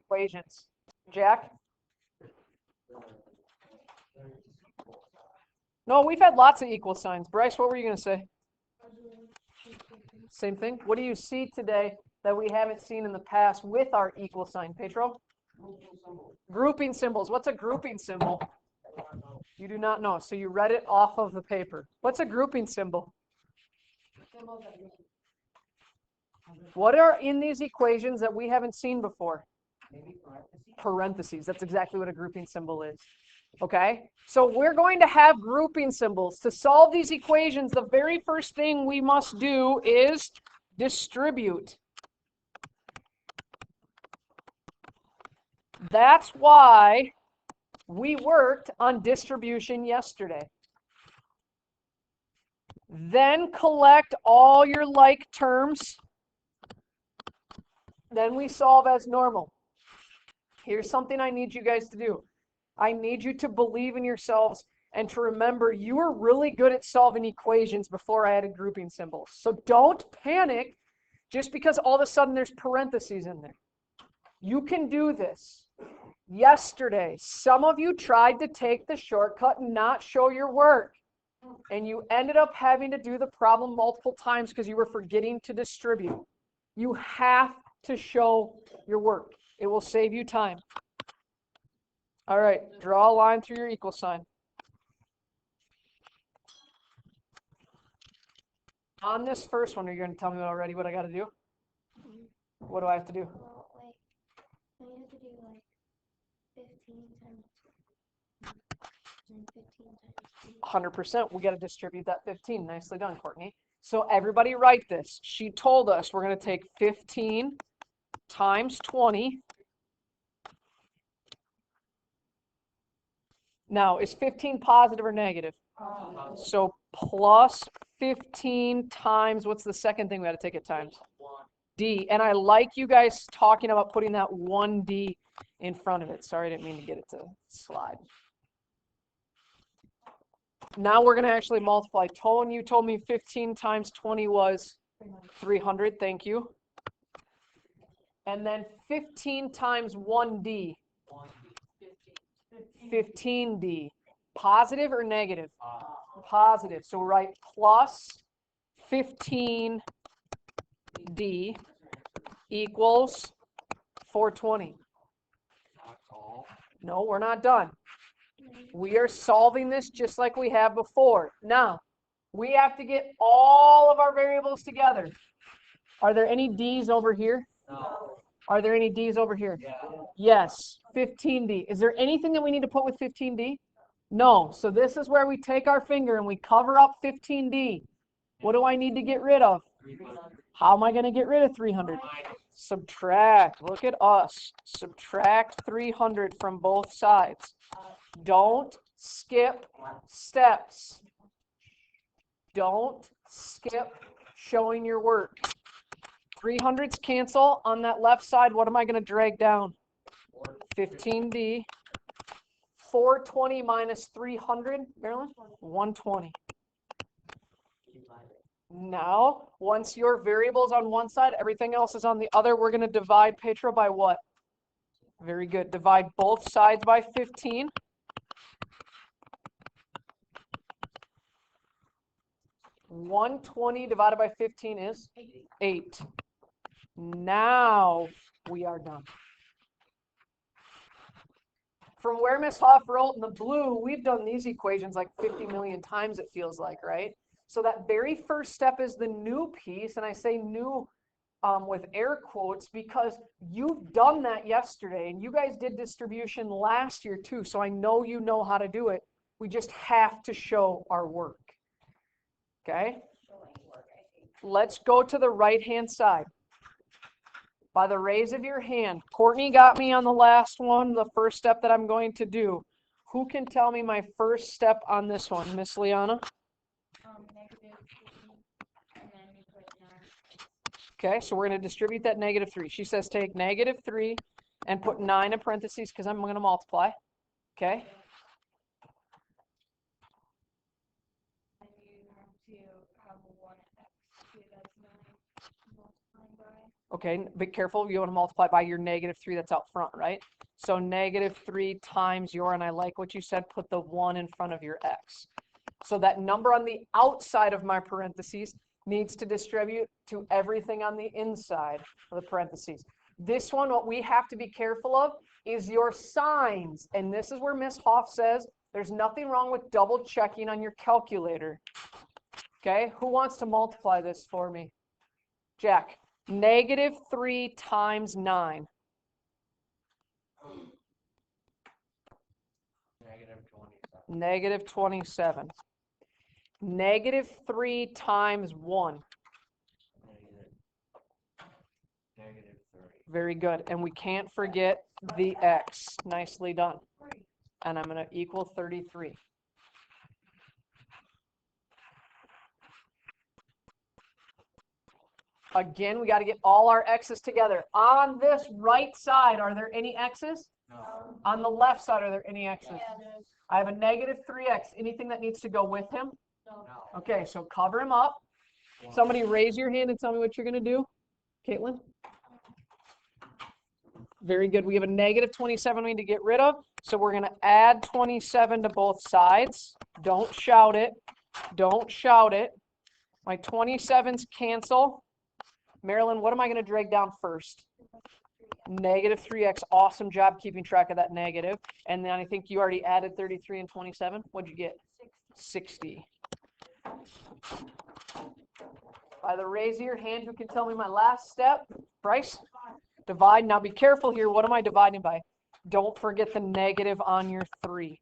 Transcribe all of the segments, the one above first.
equations. Jack? No, we've had lots of equal signs. Bryce, what were you going to say? Same thing. What do you see today that we haven't seen in the past with our equal sign, Pedro? Grouping symbols. What's a grouping symbol? You do not know, so you read it off of the paper. What's a grouping symbol? What are in these equations that we haven't seen before? Parentheses. That's exactly what a grouping symbol is. Okay? So we're going to have grouping symbols. To solve these equations, the very first thing we must do is distribute. That's why we worked on distribution yesterday. Then collect all your like terms. Then we solve as normal. Here's something I need you guys to do. I need you to believe in yourselves and to remember you were really good at solving equations before I added grouping symbols. So don't panic just because all of a sudden there's parentheses in there. You can do this. Yesterday, some of you tried to take the shortcut and not show your work. And you ended up having to do the problem multiple times because you were forgetting to distribute. You have to show your work. It will save you time. All right, draw a line through your equal sign. On this first one, are you going to tell me already what I got to do? What do I have to do? Well, like, I have to do like 15 times 100%. We got to distribute that 15. Nicely done, Courtney. So everybody write this. She told us we're going to take 15 times 20. Now, is 15 positive or negative? So plus 15 times, what's the second thing we got to take at times? D. And I like you guys talking about putting that 1D in front of it. Sorry, I didn't mean to get it to slide. Now we're going to actually multiply. Tone, you told me 15 times 20 was 300. Thank you. And then 15 times 1D. 15D. Positive or negative? Positive. So write plus 15D equals 420. No, we're not done. We are solving this just like we have before. Now, we have to get all of our variables together. Are there any D's over here? No. Are there any D's over here? Yeah. Yes, 15D. Is there anything that we need to put with 15D? No. So this is where we take our finger and we cover up 15D. What do I need to get rid of? 300. How am I going to get rid of 300? Subtract. Look at us. Subtract 300 from both sides. Don't skip steps. Don't skip showing your work. 300s cancel. On that left side, what am I going to drag down? 15D. 420 minus 300, Marilyn? 120. Now, once your variable's on one side, everything else is on the other, we're going to divide Petra by what? Very good. Divide both sides by 15. $120 divided by 15 is 8. Now we are done. From where Miss Hoff wrote in the blue, we've done these equations like 50 million times, it feels like, right? So that very first step is the new piece, and I say new with air quotes because you've done that yesterday, and you guys did distribution last year too, so I know you know how to do it. We just have to show our work. Okay? Let's go to the right-hand side. By the raise of your hand, Courtney got me on the last one, the first step that I'm going to do. Who can tell me my first step on this one? Miss Liana? negative 3, and then you put 9. Okay, so we're going to distribute that negative 3. She says take negative 3 and put 9 in parentheses because I'm going to multiply. Okay? And you have to have 1x, so that's 9 multiplying by Okay, be careful. You want to multiply by your -3 that's out front, right? So -3 times your, and I like what you said, put the 1 in front of your x. So that number on the outside of my parentheses needs to distribute to everything on the inside of the parentheses. This one, what we have to be careful of is your signs. And this is where Miss Hoff says there's nothing wrong with double checking on your calculator. Okay, who wants to multiply this for me? Jack, -3 times 9. -27. -3 times 1. Very good. And we can't forget the x. Nicely done. And I'm going to equal 33. Again, we got to get all our x's together. On this right side, are there any x's? No. On the left side, are there any x's? Yeah, there's I have a -3x. Anything that needs to go with him? no. Okay, so cover him up. Somebody raise your hand and tell me what you're going to do. Caitlin? Very good. We have a -27 we need to get rid of. So we're going to add 27 to both sides. Don't shout it. Don't shout it. My 27s cancel. Marilyn, what am I going to drag down first? -3x. Awesome job keeping track of that negative. And then I think you already added 33 and 27. What'd you get? 60. By the raise of your hand, who can tell me my last step? Bryce? Divide. Now be careful here. What am I dividing by? Don't forget the negative on your 3.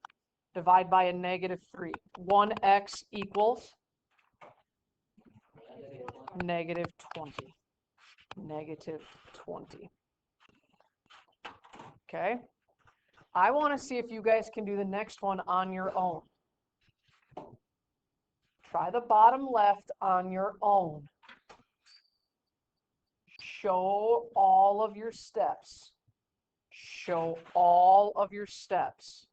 Divide by a -3. 1x equals -20. -20. Okay. I want to see if you guys can do the next one on your own. Try the bottom left on your own. Show all of your steps. Show all of your steps.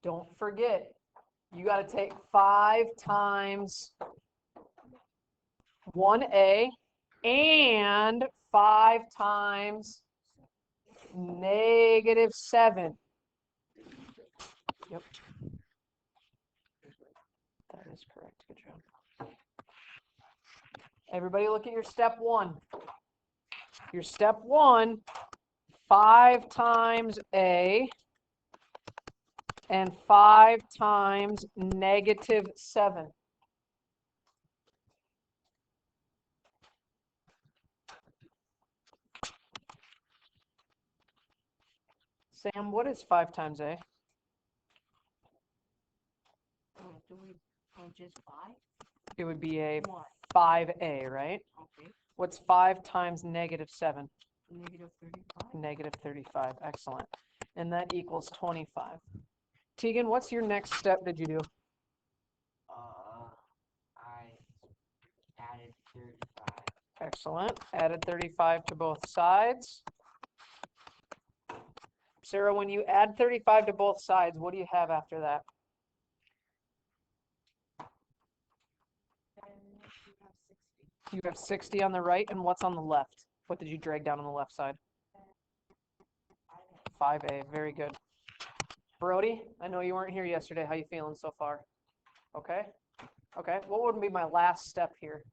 Don't forget, you got to take 5 times 1a and 5 times -7. Yep. That is correct. Good job. Everybody look at your step 1. Your step 1, 5 times a and 5 times -7. Sam, what is 5 times a? Do we just 5? It would be a What? 5a, right? Okay. What's 5 times -7? -35. -35. Excellent. And that equals 25. Tegan, what's your next step did you do? I added 35. Excellent. Added 35 to both sides. Sarah, when you add 35 to both sides, what do you have after that? Then you have 60. You have 60 on the right, and what's on the left? What did you drag down on the left side? 5a. Very good. Brody, I know you weren't here yesterday. How you feeling so far? Okay? Okay. What would be my last step here?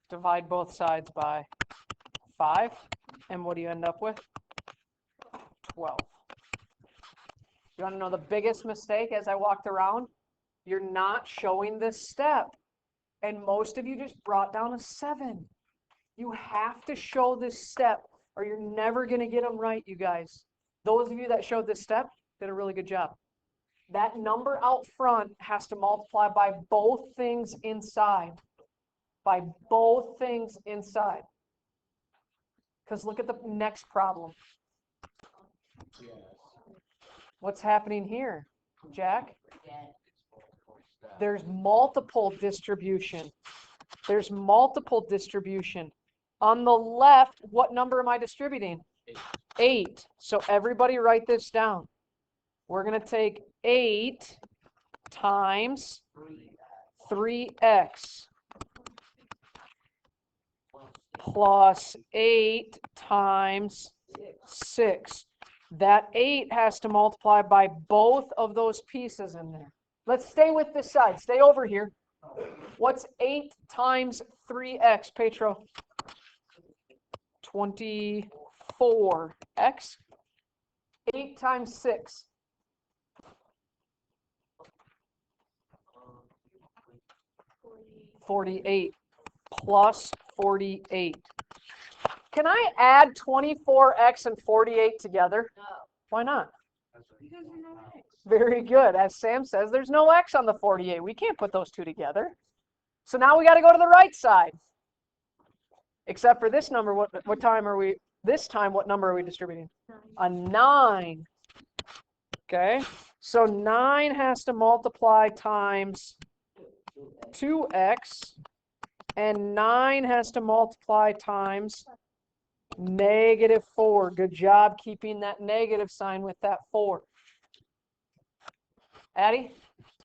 Divide both sides by 5. And what do you end up with? 12. You want to know the biggest mistake as I walked around? You're not showing this step. And most of you just brought down a 7. You have to show this step or you're never going to get them right, you guys. Those of you that showed this step did a really good job. That number out front has to multiply by both things inside. By both things inside. Because look at the next problem. What's happening here, Jack? There's multiple distribution. There's multiple distribution. On the left, what number am I distributing? 8. So everybody write this down. We're going to take 8 times 3x plus 8 times 6. That 8 has to multiply by both of those pieces in there. Let's stay with this side. Stay over here. What's 8 times 3x, Petro? 24x. 8 times 6. 48 plus 48. Can I add 24x and 48 together? No. Why not? Because there's no x. Very good. As Sam says, there's no x on the 48. We can't put those two together. So now we got to go to the right side. Except for this number, what time are we? This time, what number are we distributing? 9. A 9. Okay. So 9 has to multiply times 2x. And 9 has to multiply times -4. Good job keeping that negative sign with that 4. Addie,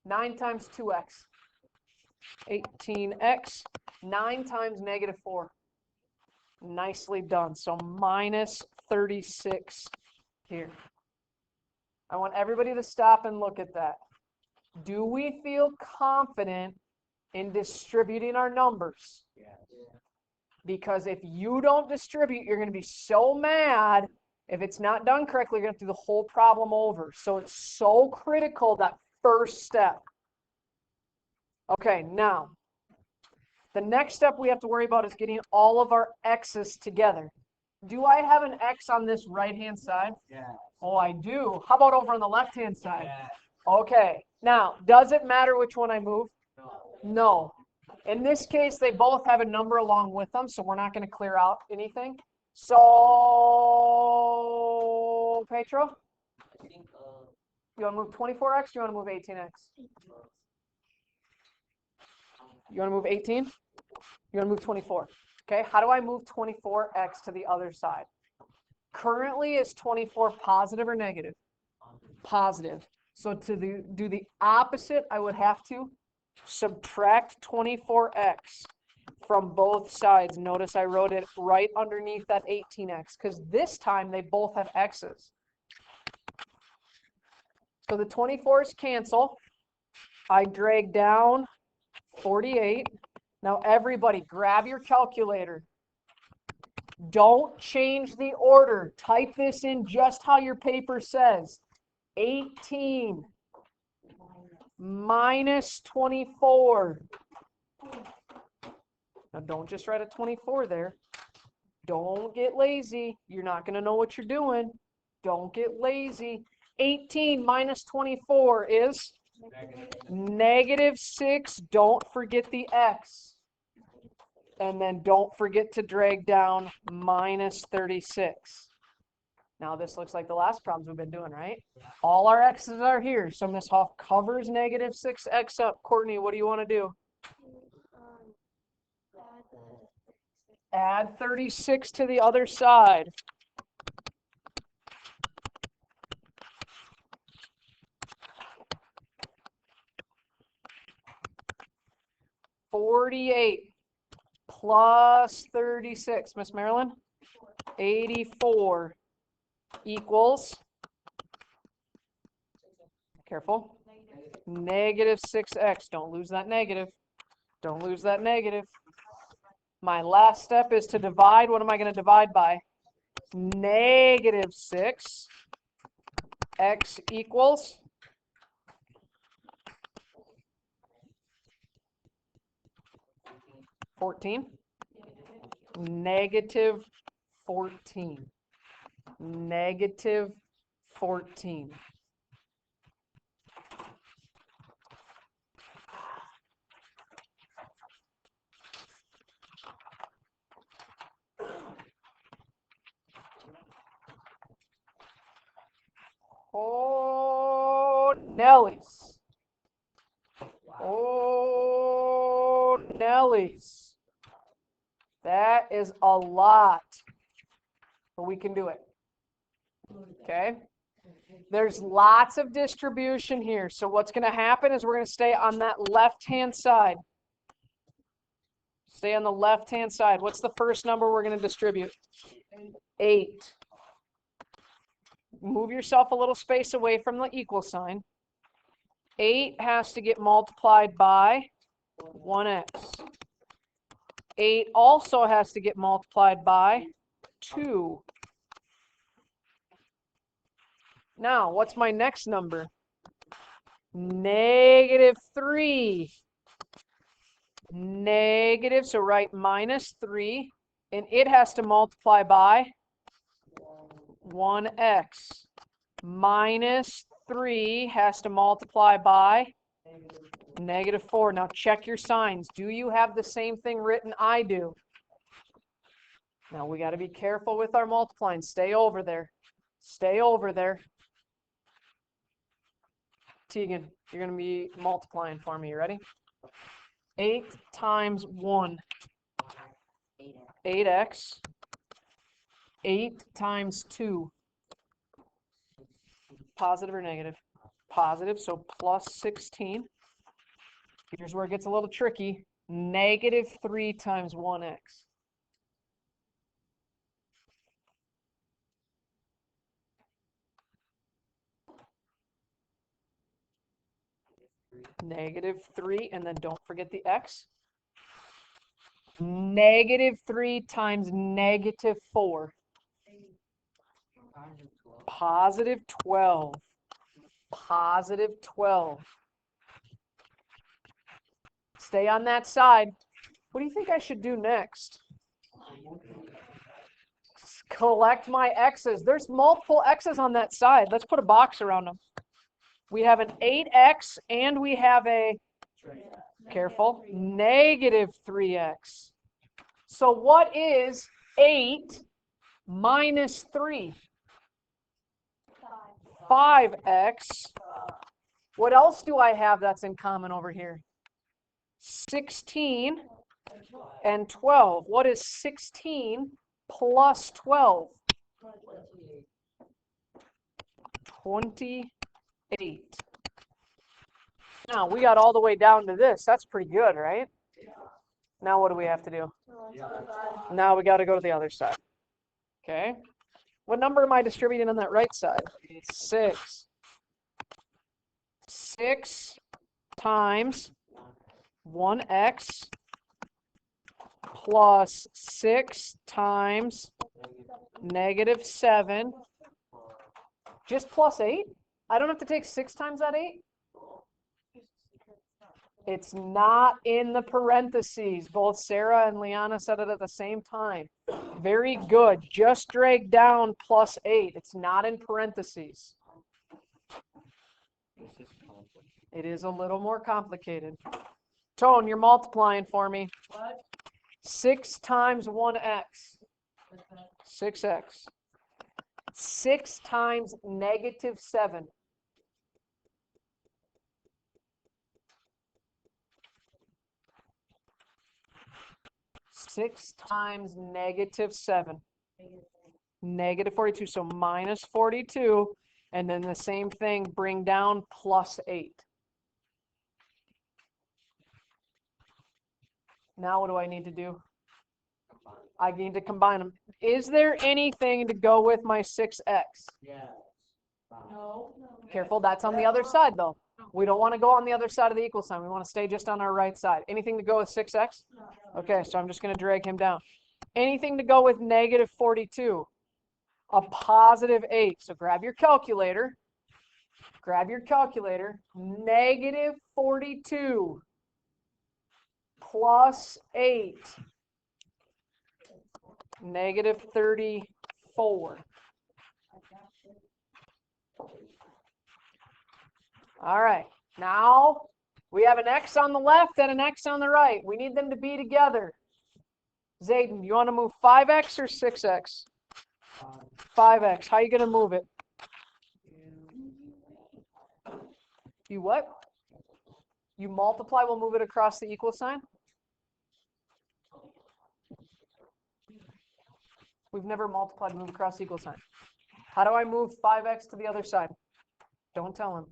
9 times 2x. 18x. 9 times -4. Nicely done. So -36 here. I want everybody to stop and look at that. Do we feel confident in distributing our numbers? Yes. Because if you don't distribute, you're going to be so mad. If it's not done correctly, you're going to have to do the whole problem over. So it's so critical, that first step. Okay, now, the next step we have to worry about is getting all of our x's together. Do I have an x on this right-hand side? Yeah. Oh, I do. How about over on the left-hand side? Yeah. Okay. Now, does it matter which one I move? No. In this case, they both have a number along with them, so we're not going to clear out anything. So, Petro? I think, you want to move 24x or you want to move 18x? You want to move 18? You want to move 24. Okay, how do I move 24x to the other side? Currently, is 24 positive or negative? Positive. So to do the opposite, I would have to subtract 24x from both sides. Notice I wrote it right underneath that 18x because this time they both have x's. So the 24's cancel. I drag down 48. Now everybody grab your calculator. Don't change the order. Type this in just how your paper says. 18 minus 24. Now don't just write a 24 there. Don't get lazy. You're not going to know what you're doing. Don't get lazy. 18 minus 24 is -6. Don't forget the x. And then don't forget to drag down -36. Now this looks like the last problems we've been doing, right? All our x's are here. So Miss Hoff covers -6x up. Courtney, what do you want to do? Add 36 to the other side. $48 plus 36, Miss Marilyn? 84 equals, careful, -6x. Don't lose that negative. Don't lose that negative. My last step is to divide. What am I going to divide by? negative 6. X equals 14. Negative 14. Negative 14. Oh, Nellies. Oh, Nellies. That is a lot, but we can do it. Okay? There's lots of distribution here. So what's going to happen is we're going to stay on that left-hand side. Stay on the left-hand side. What's the first number we're going to distribute? 8. Move yourself a little space away from the equal sign. 8 has to get multiplied by 1x. 8 also has to get multiplied by 2. Now, what's my next number? Negative 3. Negative, so write minus 3, and it has to multiply by 1x. Minus 3 has to multiply by negative 4. Now check your signs. Do you have the same thing written I do? Now we got to be careful with our multiplying. Stay over there. Stay over there. Tegan, you're going to be multiplying for me. You ready? 8 times 1. 8x. 8 times 2. Positive or negative? Positive, so plus 16. Here's where it gets a little tricky. Negative 3 times 1x. Negative 3, and then don't forget the x. Negative 3 times negative 4. Positive 12. Positive 12. Stay on that side. What do you think I should do next? Collect my x's. There's multiple x's on that side. Let's put a box around them. We have an 8x and we have a, careful, negative 3x. So what is 8 minus 3? 5x. What else do I have that's in common over here? 16 and 12. What is 16 plus 12? 28. Now, we got all the way down to this. That's pretty good, right? Now what do we have to do? Now we got to go to the other side. Okay. What number am I distributing on that right side? 6. 6 times 1x plus 6 times negative 7. Just plus 8? I don't have to take 6 times that 8? It's not in the parentheses. Both Sarah and Liana said it at the same time. Very good. Just drag down plus 8. It's not in parentheses. It is a little more complicated. Tone, you're multiplying for me. What? 6 times 1x. 6x. 6 times negative 7. 6 times negative 7. Negative 42. So minus 42. And then the same thing, bring down plus 8. Now what do I need to do? I need to combine them. Is there anything to go with my 6x? Yes. No. Careful, that's on the other side though. We don't want to go on the other side of the equal sign. We want to stay just on our right side. Anything to go with 6x? Okay, so I'm just going to drag him down. Anything to go with negative 42? a positive 8. So grab your calculator. Grab your calculator. Negative 42 plus 8. Negative 34. All right. Now we have an x on the left and an x on the right. We need them to be together. Zayden, you want to move 5x or 6x? 5x. How are you going to move it? You what? You multiply, we'll move it across the equal sign? We've never multiplied and moved across the equal sign. How do I move 5x to the other side? Don't tell him.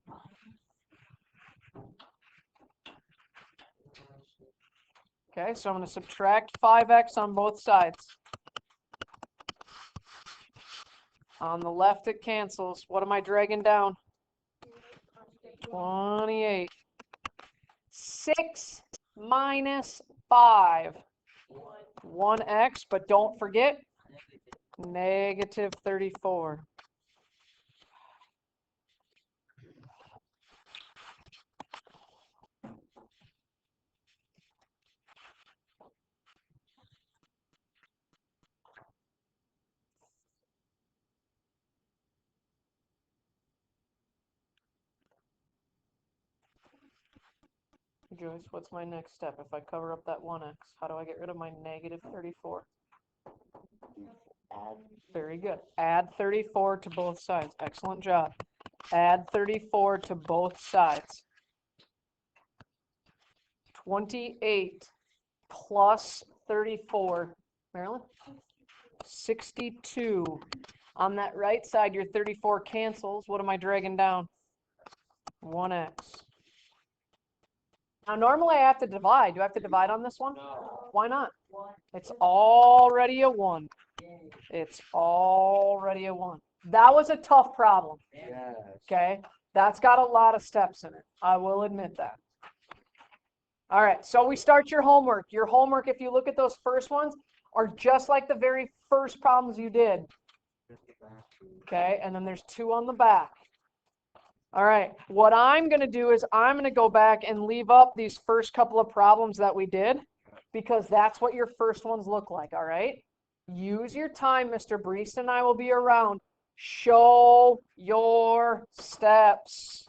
Okay, so I'm going to subtract 5x on both sides. On the left, it cancels. What am I dragging down? 28. 6 minus 5. 1x, but don't forget, negative 34. Joyce, what's my next step? If I cover up that 1x, how do I get rid of my negative 34? Add. Very good. Add 34 to both sides. Excellent job. Add 34 to both sides. 28 plus 34. Marilyn? 62. On that right side, your 34 cancels. What am I dragging down? 1x. Now, normally I have to divide. Do I have to divide on this one? No. Why not? 1. It's already a 1. It's already a 1. That was a tough problem. Yes. Okay? That's got a lot of steps in it. I will admit that. All right, so we start your homework. Your homework, if you look at those first ones, are just like the very first problems you did. Okay, and then there's 2 on the back. All right, what I'm going to do is I'm going to go back and leave up these first couple of problems that we did, because that's what your first ones look like, all right? Use your time, Mr. Breest and I will be around. Show your steps.